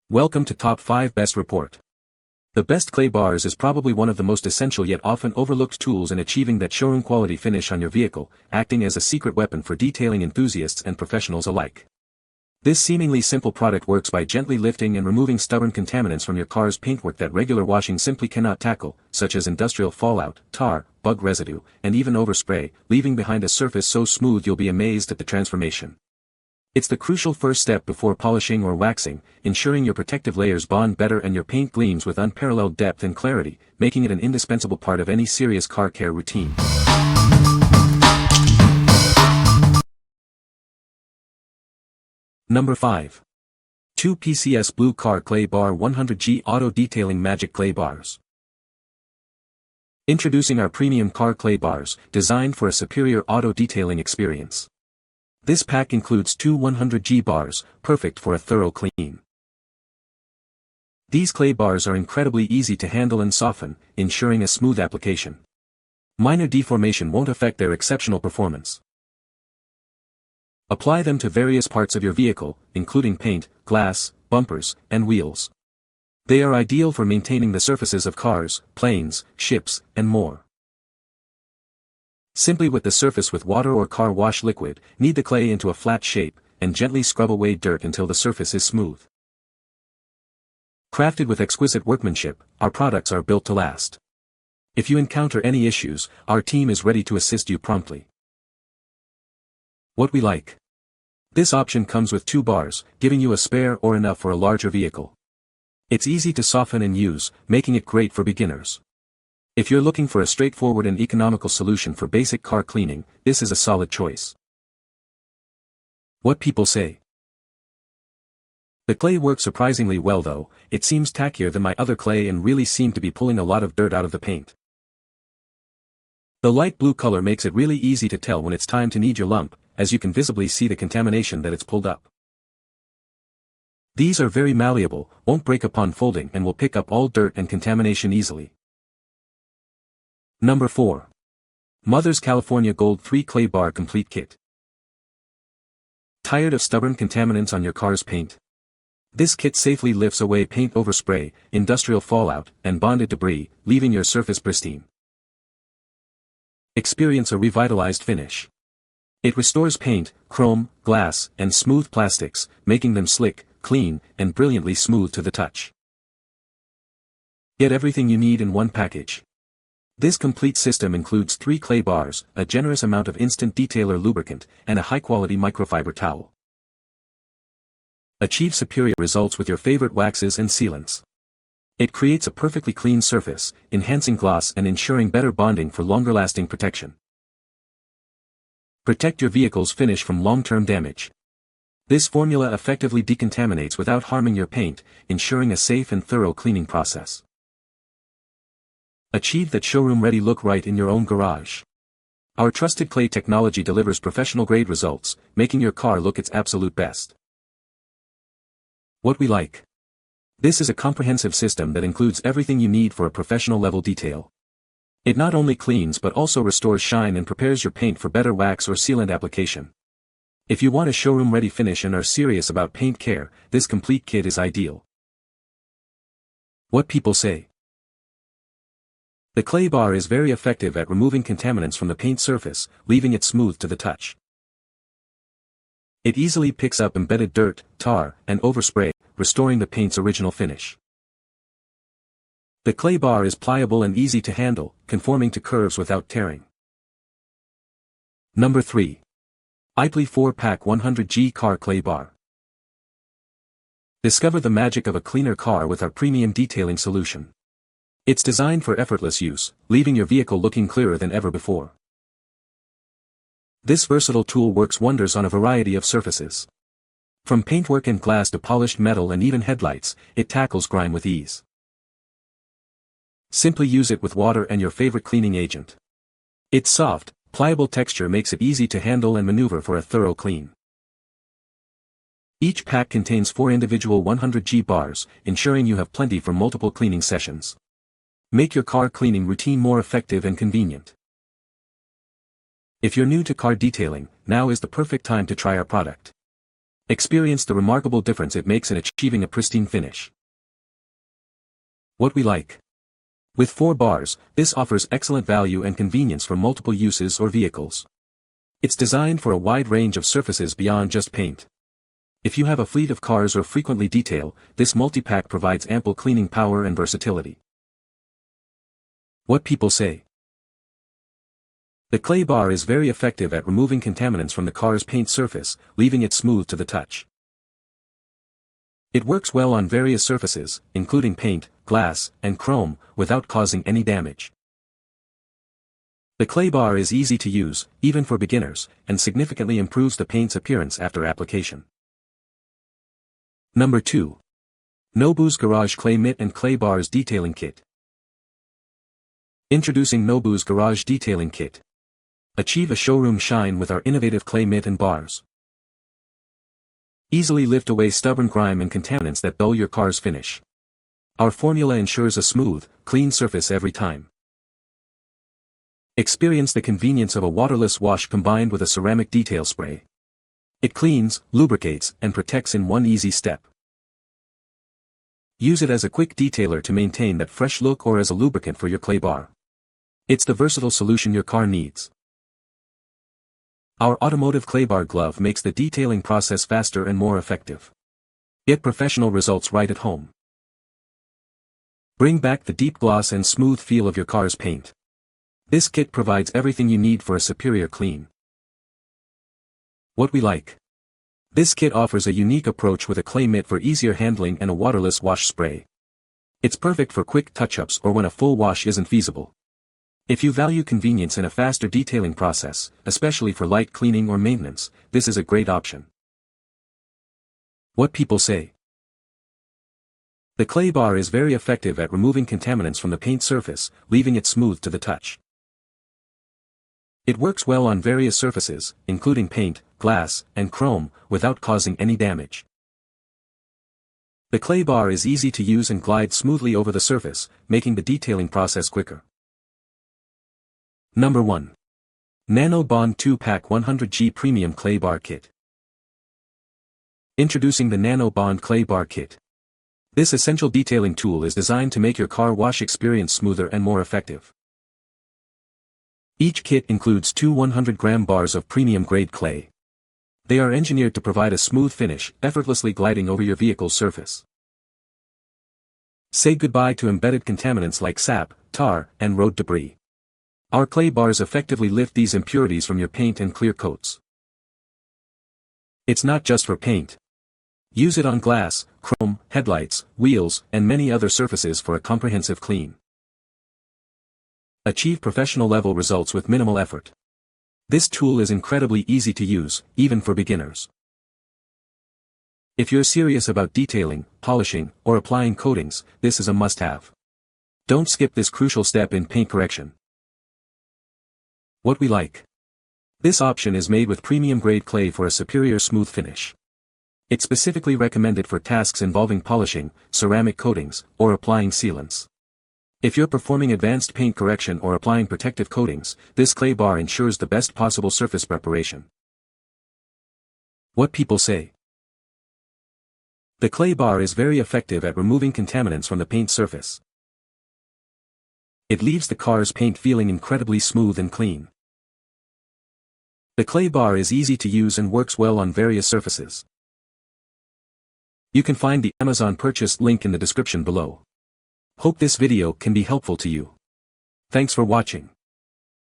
Welcome to Top 5 Best Report. The best clay bars is probably one of the most essential yet often overlooked tools in achieving that showroom quality finish on your vehicle, acting as a secret weapon for detailing enthusiasts and professionals alike. This seemingly simple product works by gently lifting and removing stubborn contaminants from your car's paintwork that regular washing simply cannot tackle, such as industrial fallout, tar, bug residue, and even overspray, leaving behind a surface so smooth you'll be amazed at the transformation. It's the crucial first step before polishing or waxing, ensuring your protective layers bond better and your paint gleams with unparalleled depth and clarity, making it an indispensable part of any serious car care routine. Number 5. 2 PCS Blue Car Clay Bar 100G Auto Detailing Magic Clay Bars. Introducing our premium car clay bars, designed for a superior auto detailing experience. This pack includes 2 100G bars, perfect for a thorough clean. These clay bars are incredibly easy to handle and soften, ensuring a smooth application. Minor deformation won't affect their exceptional performance. Apply them to various parts of your vehicle, including paint, glass, bumpers, and wheels. They are ideal for maintaining the surfaces of cars, planes, ships, and more. Simply wet the surface with water or car wash liquid, knead the clay into a flat shape, and gently scrub away dirt until the surface is smooth. Crafted with exquisite workmanship, our products are built to last. If you encounter any issues, our team is ready to assist you promptly. What we like. This option comes with 2 bars, giving you a spare or enough for a larger vehicle. It's easy to soften and use, making it great for beginners. If you're looking for a straightforward and economical solution for basic car cleaning, this is a solid choice. What people say. The clay works surprisingly well though, it seems tackier than my other clay and really seemed to be pulling a lot of dirt out of the paint. The light blue color makes it really easy to tell when it's time to knead your lump, as you can visibly see the contamination that it's pulled up. These are very malleable, won't break upon folding and will pick up all dirt and contamination easily. Number 4. Mother's California Gold 3 Clay Bar Complete Kit. Tired of stubborn contaminants on your car's paint? This kit safely lifts away paint overspray, industrial fallout, and bonded debris, leaving your surface pristine. Experience a revitalized finish. It restores paint, chrome, glass, and smooth plastics, making them slick, clean, and brilliantly smooth to the touch. Get everything you need in one package. This complete system includes 3 clay bars, a generous amount of instant detailer lubricant, and a high-quality microfiber towel. Achieve superior results with your favorite waxes and sealants. It creates a perfectly clean surface, enhancing gloss and ensuring better bonding for longer-lasting protection. Protect your vehicle's finish from long-term damage. This formula effectively decontaminates without harming your paint, ensuring a safe and thorough cleaning process. Achieve that showroom-ready look right in your own garage. Our trusted clay technology delivers professional-grade results, making your car look its absolute best. What we like. This is a comprehensive system that includes everything you need for a professional-level detail. It not only cleans but also restores shine and prepares your paint for better wax or sealant application. If you want a showroom-ready finish and are serious about paint care, this complete kit is ideal. What people say. The clay bar is very effective at removing contaminants from the paint surface, leaving it smooth to the touch. It easily picks up embedded dirt, tar, and overspray, restoring the paint's original finish. The clay bar is pliable and easy to handle, conforming to curves without tearing. Number 3. IPELY 4-Pack 100G Car Clay Bar. Discover the magic of a cleaner car with our premium detailing solution. It's designed for effortless use, leaving your vehicle looking clearer than ever before. This versatile tool works wonders on a variety of surfaces. From paintwork and glass to polished metal and even headlights, it tackles grime with ease. Simply use it with water and your favorite cleaning agent. Its soft, pliable texture makes it easy to handle and maneuver for a thorough clean. Each pack contains 4 individual 100G bars, ensuring you have plenty for multiple cleaning sessions. Make your car cleaning routine more effective and convenient. If you're new to car detailing, now is the perfect time to try our product. Experience the remarkable difference it makes in achieving a pristine finish. What we like. With 4 bars, this offers excellent value and convenience for multiple uses or vehicles. It's designed for a wide range of surfaces beyond just paint. If you have a fleet of cars or frequently detail, this multi-pack provides ample cleaning power and versatility. What people say. The clay bar is very effective at removing contaminants from the car's paint surface, leaving it smooth to the touch. It works well on various surfaces, including paint, glass, and chrome, without causing any damage. The clay bar is easy to use, even for beginners, and significantly improves the paint's appearance after application. Number 2. NOBU'S Garage Clay Mitt and Clay Bars Detailing Kit. Introducing NOBU'S Garage Detailing Kit. Achieve a showroom shine with our innovative clay mitt and bars. Easily lift away stubborn grime and contaminants that dull your car's finish. Our formula ensures a smooth, clean surface every time. Experience the convenience of a waterless wash combined with a ceramic detail spray. It cleans, lubricates, and protects in one easy step. Use it as a quick detailer to maintain that fresh look or as a lubricant for your clay bar. It's the versatile solution your car needs. Our automotive clay bar glove makes the detailing process faster and more effective. Get professional results right at home. Bring back the deep gloss and smooth feel of your car's paint. This kit provides everything you need for a superior clean. What we like. This kit offers a unique approach with a clay mitt for easier handling and a waterless wash spray. It's perfect for quick touch-ups or when a full wash isn't feasible. If you value convenience and a faster detailing process, especially for light cleaning or maintenance, this is a great option. What people say. The clay bar is very effective at removing contaminants from the paint surface, leaving it smooth to the touch. It works well on various surfaces, including paint, glass, and chrome, without causing any damage. The clay bar is easy to use and glides smoothly over the surface, making the detailing process quicker. Number 1. Nano Bond 2-Pack 100G Premium Clay Bar Kit. Introducing the Nano Bond Clay Bar Kit. This essential detailing tool is designed to make your car wash experience smoother and more effective. Each kit includes 2 100-gram bars of premium-grade clay. They are engineered to provide a smooth finish, effortlessly gliding over your vehicle's surface. Say goodbye to embedded contaminants like sap, tar, and road debris. Our clay bars effectively lift these impurities from your paint and clear coats. It's not just for paint. Use it on glass, chrome, headlights, wheels, and many other surfaces for a comprehensive clean. Achieve professional-level results with minimal effort. This tool is incredibly easy to use, even for beginners. If you're serious about detailing, polishing, or applying coatings, this is a must-have. Don't skip this crucial step in paint correction. What we like. This option is made with premium-grade clay for a superior smooth finish. It's specifically recommended for tasks involving polishing, ceramic coatings, or applying sealants. If you're performing advanced paint correction or applying protective coatings, this clay bar ensures the best possible surface preparation. What people say. The clay bar is very effective at removing contaminants from the paint surface. It leaves the car's paint feeling incredibly smooth and clean. The clay bar is easy to use and works well on various surfaces. You can find the Amazon purchase link in the description below. Hope this video can be helpful to you. Thanks for watching.